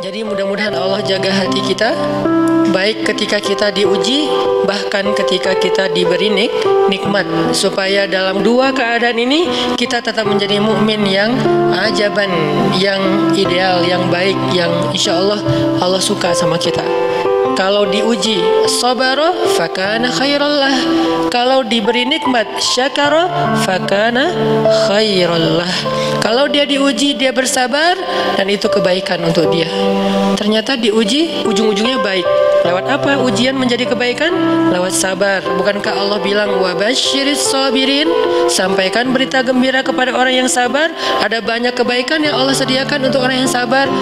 Jadi mudah-mudahan Allah jaga hati kita, baik ketika kita diuji, bahkan ketika kita diberi nikmat, supaya dalam dua keadaan ini kita tetap menjadi mukmin yang ajaban, yang ideal, yang baik, yang insya Allah Allah suka sama kita. Kalau diuji sabara fakana khairallah, kalau diberi nikmat syakara fakana khairallah. Kalau dia diuji dia bersabar dan itu kebaikan untuk dia. Ternyata diuji ujung-ujungnya baik. Lewat apa ujian menjadi kebaikan? Lewat sabar. Bukankah Allah bilang wabasyiris sabirin, sampaikan berita gembira kepada orang yang sabar. Ada banyak kebaikan yang Allah sediakan untuk orang yang sabar.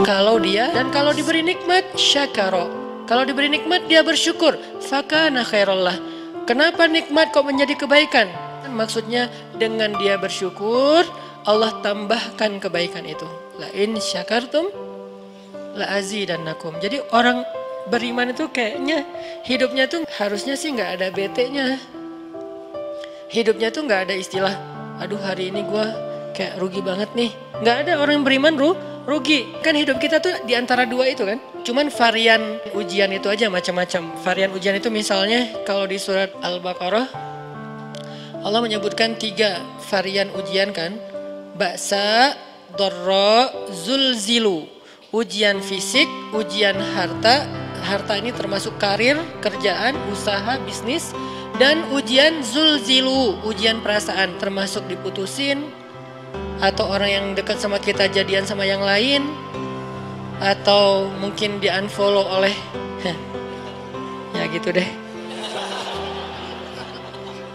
Kalau diberi nikmat syakara, kalau diberi nikmat dia bersyukur, fakana khairallah. Kenapa nikmat kok menjadi kebaikan? Maksudnya dengan dia bersyukur Allah tambahkan kebaikan itu. La in syakartum la azidannakum. Jadi orang beriman itu kayaknya hidupnya tuh harusnya sih nggak ada bete-nya. Hidupnya tuh nggak ada istilah aduh hari ini gue kayak rugi banget nih. Nggak ada orang yang beriman rugi. Kan hidup kita tuh di antara dua itu kan. Cuman varian ujian itu aja macam-macam. Varian ujian itu misalnya kalau di surat Al-Baqarah Allah menyebutkan 3 varian ujian kan. Ba'sa, dharra, zulzilu. Ujian fisik, ujian harta. Harta ini termasuk karir, kerjaan, usaha, bisnis. Dan ujian zulzilu, ujian perasaan termasuk diputusin, atau orang yang dekat sama kita jadian sama yang lain, atau mungkin di unfollow oleh ya gitu deh.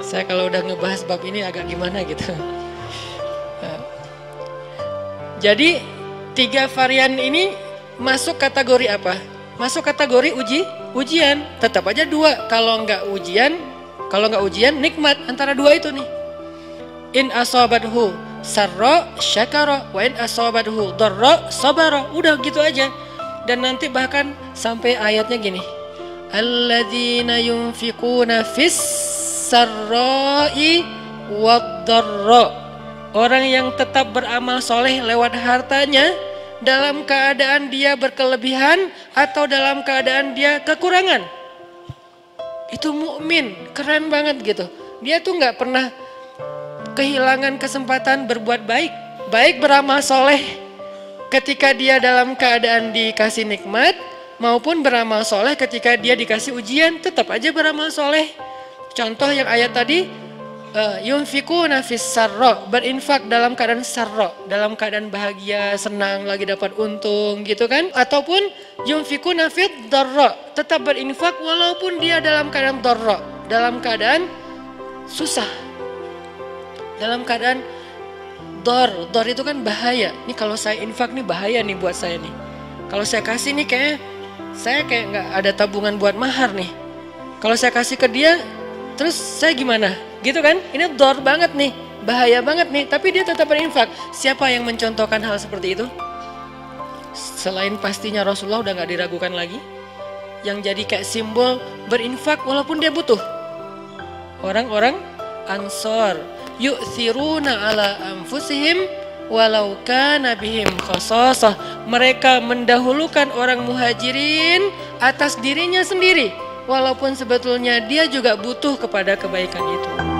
Saya kalau udah ngebahas bab ini agak gimana gitu. Jadi 3 varian ini masuk kategori apa? Masuk kategori ujian. Tetap aja 2. Kalau nggak ujian nikmat, antara 2 itu nih. In asabathu sarra syakara wa in asabathu dharra sabara. Udah gitu aja. Dan nanti bahkan sampai ayatnya gini. Alladzina yunfiquna fis sarra'i wad dharra. Orang yang tetap beramal soleh lewat hartanya dalam keadaan dia berkelebihan atau dalam keadaan dia kekurangan. Itu mukmin, keren banget gitu. Dia tuh nggak pernah kehilangan kesempatan berbuat baik. Baik beramal soleh ketika dia dalam keadaan dikasih nikmat, maupun beramal soleh ketika dia dikasih ujian, tetap aja beramal soleh. Contoh yang ayat tadi, yunfikuna fis sarra, berinfak dalam keadaan sarra, dalam keadaan bahagia, senang, lagi dapat untung gitu kan. Ataupun yunfikuna fid dharra, tetap berinfak walaupun dia dalam keadaan dharra, dalam keadaan susah, dalam keadaan dor itu kan bahaya. Ini kalau saya infak nih bahaya nih buat saya nih. Kalau saya kasih nih saya kayak nggak ada tabungan buat mahar nih. Kalau saya kasih ke dia, terus saya gimana? Gitu kan? Ini dor banget nih, bahaya banget nih. Tapi dia tetap berinfak. Siapa yang mencontohkan hal seperti itu? Selain pastinya Rasulullah, udah nggak diragukan lagi. Yang jadi kayak simbol berinfak walaupun dia butuh. Orang-orang Ansor, yu'thiruna ala anfusihim walau kana bihim khasasah. Mereka mendahulukan orang muhajirin atas dirinya sendiri, walaupun sebetulnya dia juga butuh kepada kebaikan itu.